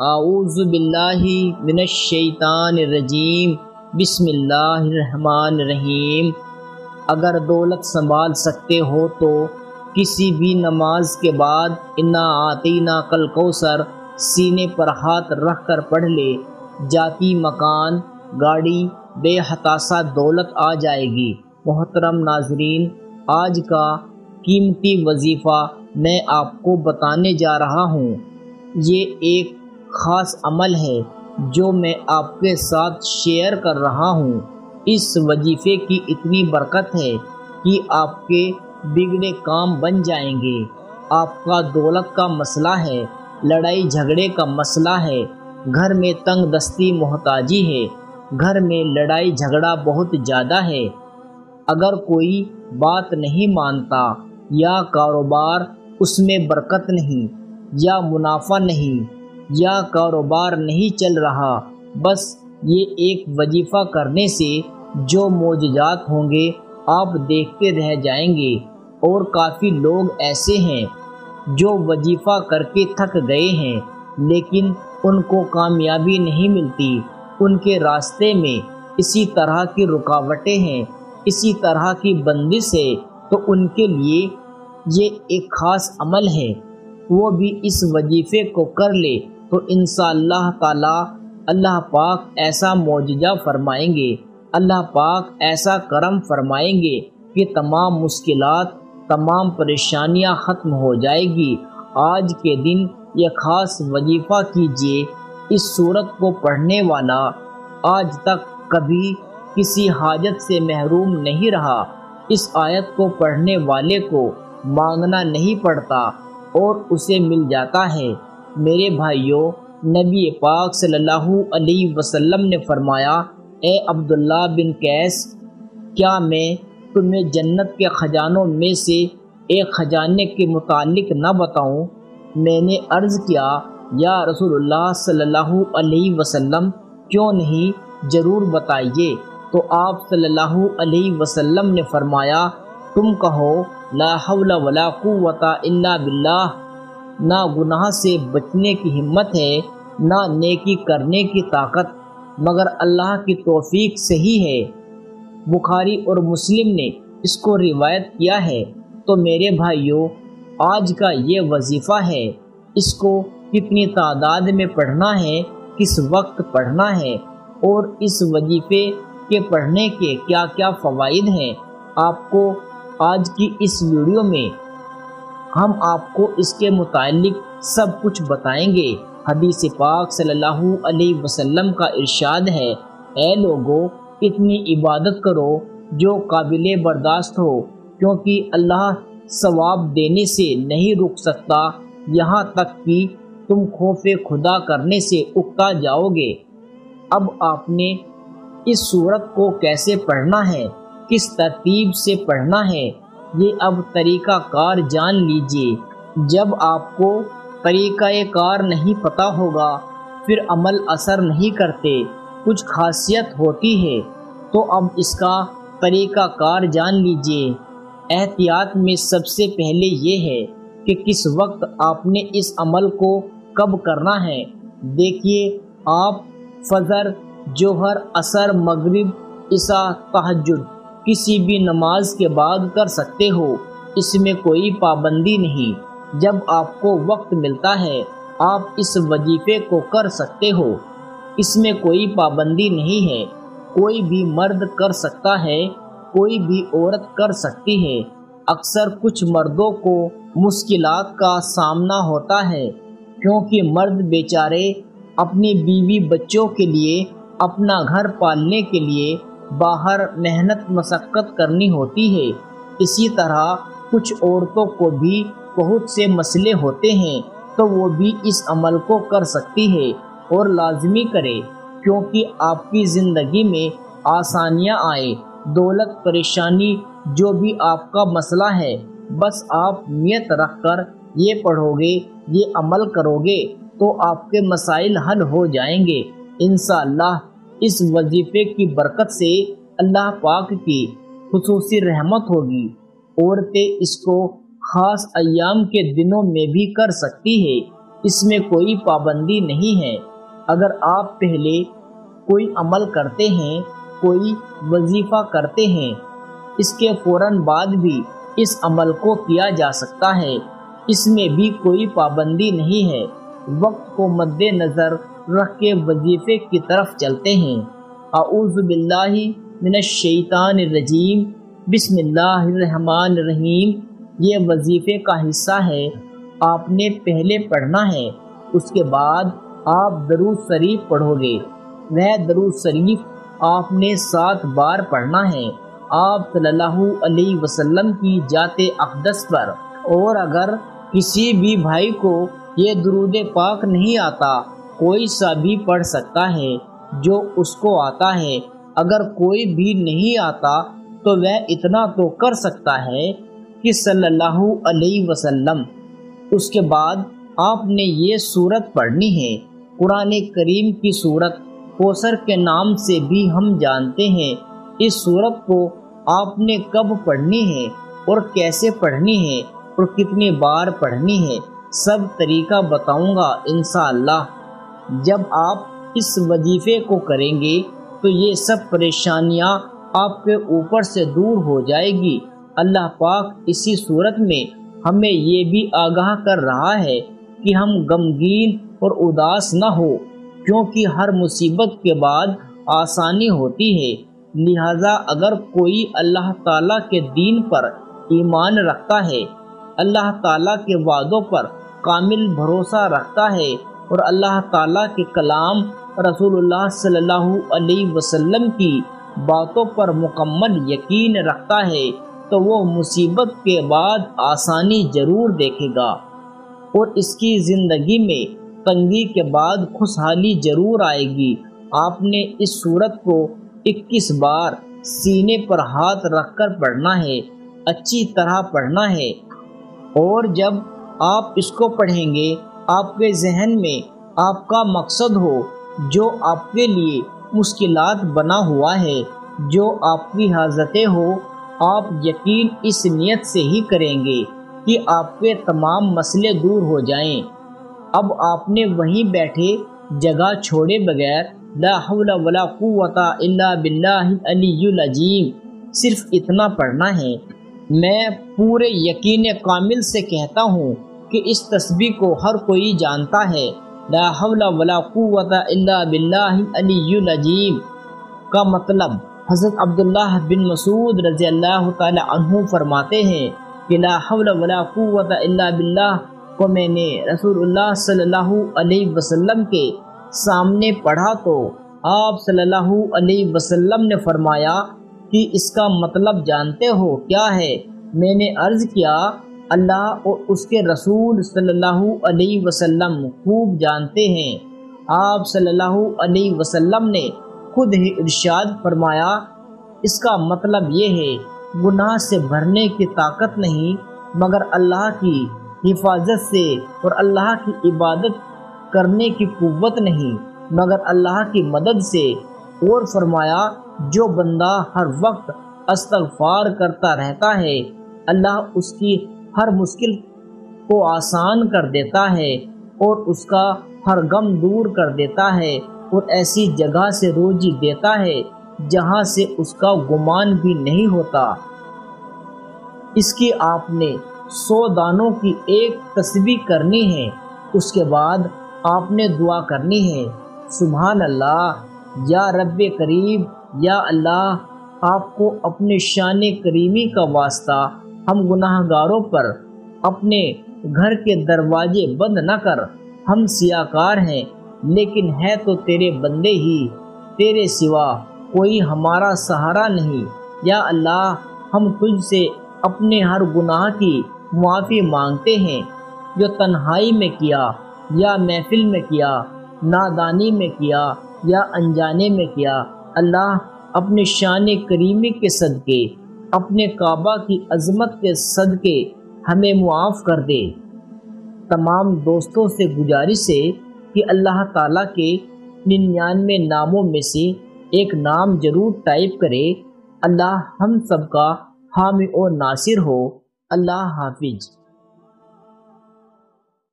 اعوذ باللہ من الشیطان الرجیم، بسم اللہ الرحمن الرحیم۔ اگر دولت سنبھال سکتے ہو تو کسی بھی نماز کے بعد انا آتینا کل کوثر سینے پر ہاتھ رکھ کر پڑھ لے، جاتی مکان، گاڑی، بے حتاسہ دولت آ جائے گی۔ محترم ناظرین، آج کا قیمتی وظیفہ میں آپ کو بتانے جا رہا ہوں۔ یہ ایک خاص عمل ہے جو میں آپ کے ساتھ شیئر کر رہا ہوں۔ اس وظیفے کی اتنی برکت ہے کہ آپ کے بگڑے کام بن جائیں گے۔ آپ کا دولت کا مسئلہ ہے، لڑائی جھگڑے کا مسئلہ ہے، گھر میں تنگ دستی محتاجی ہے، گھر میں لڑائی جھگڑا بہت زیادہ ہے، اگر کوئی بات نہیں مانتا، یا کاروبار اس میں برکت نہیں، یا منافع نہیں، یا کاروبار نہیں چل رہا، بس یہ ایک وظیفہ کرنے سے جو معجزات ہوں گے آپ دیکھتے رہ جائیں گے۔ اور کافی لوگ ایسے ہیں جو وظیفہ کر کے تھک گئے ہیں لیکن ان کو کامیابی نہیں ملتی۔ ان کے راستے میں اسی طرح کی رکاوٹیں ہیں، اسی طرح کی بندش ہے، تو ان کے لیے یہ ایک خاص عمل ہے۔ وہ بھی اس وظیفے کو کر لے تو انشاءاللہ تعالی اللہ پاک ایسا معجزہ فرمائیں گے، اللہ پاک ایسا کرم فرمائیں گے کہ تمام مشکلات، تمام پریشانیاں ختم ہو جائے گی۔ آج کے دن یہ خاص وظیفہ کیجیے۔ اس سورت کو پڑھنے والا آج تک کبھی کسی حاجت سے محروم نہیں رہا۔ اس آیت کو پڑھنے والے کو مانگنا نہیں پڑتا اور اسے مل جاتا ہے۔ میرے بھائیوں، نبی پاک صلی اللہ علیہ وسلم نے فرمایا، اے عبداللہ بن قیس، کیا میں تمہیں جنت کے خزانوں میں سے ایک خزانے کے متعلق نہ بتاؤں؟ میں نے عرض کیا، یا رسول اللہ صلی اللہ علیہ وسلم، کیوں نہیں، ضرور بتائیے۔ تو آپ صلی اللہ علیہ وسلم نے فرمایا، تم کہو لا حول ولا قوت الا باللہ۔ نہ گناہ سے بچنے کی ہمت ہے، نہ نیکی کرنے کی طاقت، مگر اللہ کی توفیق سے ہی ہے۔ بخاری اور مسلم نے اس کو روایت کیا ہے۔ تو میرے بھائیوں، آج کا یہ وظیفہ ہے، اس کو کتنی تعداد میں پڑھنا ہے، کس وقت پڑھنا ہے، اور اس وظیفے کے پڑھنے کے کیا کیا فوائد ہیں، آپ کو آج کی اس ویڈیو میں ہم آپ کو اس کے متعلق سب کچھ بتائیں گے۔ حدیث پاک صلی اللہ علیہ وسلم کا ارشاد ہے، اے لوگو، اتنی عبادت کرو جو قابل برداشت ہو، کیونکہ اللہ ثواب دینے سے نہیں رک سکتا یہاں تک کہ تم خوف خدا کرنے سے اکتا جاؤ گے۔ اب آپ نے اس سورت کو کیسے پڑھنا ہے، کس ترتیب سے پڑھنا ہے، یہ اب طریقہ کار جان لیجئے۔ جب آپ کو طریقہ کار نہیں پتہ ہوگا، پھر عمل اثر نہیں کرتے، کچھ خاصیت ہوتی ہے، تو اب اس کا طریقہ کار جان لیجئے۔ احتیاط میں سب سے پہلے یہ ہے کہ کس وقت آپ نے اس عمل کو کب کرنا ہے۔ دیکھیے، آپ فجر، ظہر، عصر، مغرب، عشاء، تہجد کسی بھی نماز کے بعد کر سکتے ہو، اس میں کوئی پابندی نہیں۔ جب آپ کو وقت ملتا ہے آپ اس وظیفے کو کر سکتے ہو، اس میں کوئی پابندی نہیں ہے۔ کوئی بھی مرد کر سکتا ہے، کوئی بھی عورت کر سکتی ہے۔ اکثر کچھ مردوں کو مشکلات کا سامنا ہوتا ہے، کیونکہ مرد بیچارے اپنی بیوی بچوں کے لیے، اپنا گھر پالنے کے لیے باہر محنت مشقت کرنی ہوتی ہے۔ اسی طرح کچھ عورتوں کو بھی بہت سے مسئلے ہوتے ہیں، تو وہ بھی اس عمل کو کر سکتی ہے، اور لازمی کرے، کیونکہ آپ کی زندگی میں آسانیاں آئیں، دولت، پریشانی، جو بھی آپ کا مسئلہ ہے، بس آپ نیت رکھ کر یہ پڑھو گے، یہ عمل کرو گے، تو آپ کے مسائل حل ہو جائیں گے انشاءاللہ۔ اس وظیفے کی برکت سے اللہ پاک کی خصوصی رحمت ہوگی۔ عورتیں اس کو خاص ایام کے دنوں میں بھی کر سکتی ہے، اس میں کوئی پابندی نہیں ہے۔ اگر آپ پہلے کوئی عمل کرتے ہیں، کوئی وظیفہ کرتے ہیں، اس کے فوراً بعد بھی اس عمل کو کیا جا سکتا ہے، اس میں بھی کوئی پابندی نہیں ہے۔ وقت کو مد نظر رکھ کے وظیفے کی طرف چلتے ہیں۔ اعوذ باللہ من الشیطان الرجیم، بسم اللہ الرحمن الرحیم۔ یہ وظیفے کا حصہ ہے، آپ نے پہلے پڑھنا ہے، اس کے بعد آپ درود شریف پڑھو گے۔ وہ درود شریف آپ نے 7 بار پڑھنا ہے، آپ صلی اللہ علیہ وسلم کی ذات اقدس پر۔ اور اگر کسی بھی بھائی کو یہ درود پاک نہیں آتا، کوئی سا بھی پڑھ سکتا ہے جو اس کو آتا ہے۔ اگر کوئی بھی نہیں آتا تو وہ اتنا تو کر سکتا ہے کہ صلی اللہ علیہ وسلم۔ اس کے بعد آپ نے یہ سورت پڑھنی ہے، قرآن کریم کی سورت کوثر کے نام سے بھی ہم جانتے ہیں۔ اس سورت کو آپ نے کب پڑھنی ہے اور کیسے پڑھنی ہے اور کتنی بار پڑھنی ہے، سب طریقہ بتاؤں گا انشاءاللہ۔ جب آپ اس وظیفے کو کریں گے تو یہ سب پریشانیاں آپ کے اوپر سے دور ہو جائے گی۔ اللہ پاک اسی صورت میں ہمیں یہ بھی آگاہ کر رہا ہے کہ ہم غمگین اور اداس نہ ہو، کیونکہ ہر مصیبت کے بعد آسانی ہوتی ہے۔ لہذا اگر کوئی اللہ تعالیٰ کے دین پر ایمان رکھتا ہے، اللہ تعالیٰ کے وعدوں پر کامل بھروسہ رکھتا ہے اور اللہ تعالیٰ کے کلام، رسول اللہ صلی اللہ علیہ وسلم کی باتوں پر مکمل یقین رکھتا ہے، تو وہ مصیبت کے بعد آسانی ضرور دیکھے گا اور اس کی زندگی میں تنگی کے بعد خوشحالی ضرور آئے گی۔ آپ نے اس سورت کو 21 بار سینے پر ہاتھ رکھ کر پڑھنا ہے، اچھی طرح پڑھنا ہے، اور جب آپ اس کو پڑھیں گے آپ کے ذہن میں آپ کا مقصد ہو، جو آپ کے لیے مشکلات بنا ہوا ہے، جو آپ کی حاجتیں ہو، آپ یقین اس نیت سے ہی کریں گے کہ آپ کے تمام مسئلے دور ہو جائیں۔ اب آپ نے وہیں بیٹھے جگہ چھوڑے بغیر لا حول ولا قوت الا باللہ العلی العظیم صرف اتنا پڑھنا ہے۔ میں پورے یقین کامل سے کہتا ہوں کہ اس تسبیح کو ہر کوئی جانتا ہے۔ لا حول ولا قوت الا باللہ العلی العظیم کا مطلب حضرت عبداللہ بن مسعود رضی اللہ تعالی عنہ فرماتے ہیں کہ لا حول ولا قوت الا باللہ کو میں نے رسول اللہ صلی اللہ علیہ وسلم کے سامنے پڑھا تو آپ صلی اللہ علیہ وسلم نے فرمایا کہ اس کا مطلب جانتے ہو کیا ہے؟ میں نے عرض کیا اللہ اور اس کے رسول صلی اللہ علیہ وسلم خوب جانتے ہیں۔ آپ صلی اللہ علیہ وسلم نے خود ہی ارشاد فرمایا، اس کا مطلب یہ ہے گناہ سے بھرنے کی طاقت نہیں مگر اللہ کی حفاظت سے، اور اللہ کی عبادت کرنے کی قوت نہیں مگر اللہ کی مدد سے۔ اور فرمایا جو بندہ ہر وقت استغفار کرتا رہتا ہے اللہ اس کی ہر مشکل کو آسان کر دیتا ہے اور اس کا ہر غم دور کر دیتا ہے اور ایسی جگہ سے روزی دیتا ہے جہاں سے اس کا گمان بھی نہیں ہوتا۔ اس کی آپ نے 100 دانوں کی ایک تسبیح کرنی ہے، اس کے بعد آپ نے دعا کرنی ہے، سبحان اللہ یا رب کریم، یا اللہ آپ کو اپنے شان کریمی کا واسطہ ہم گناہ گاروں پر اپنے گھر کے دروازے بند نہ کر، ہم سیاکار ہیں لیکن ہے تو تیرے بندے ہی، تیرے سوا کوئی ہمارا سہارا نہیں۔ یا اللہ ہم تجھ سے اپنے ہر گناہ کی معافی مانگتے ہیں، جو تنہائی میں کیا یا محفل میں کیا، نادانی میں کیا یا انجانے میں کیا۔ اللہ اپنے شان کریمی کے صدقے، اپنے کعبہ کی عظمت کے صدقے ہمیں معاف کر دے۔ تمام دوستوں سے گزارش ہے کہ اللہ تعالیٰ کے 99 ناموں میں سے ایک نام ضرور ٹائپ کرے۔ اللہ ہم سب کا حامی و ناصر ہو۔ اللہ حافظ۔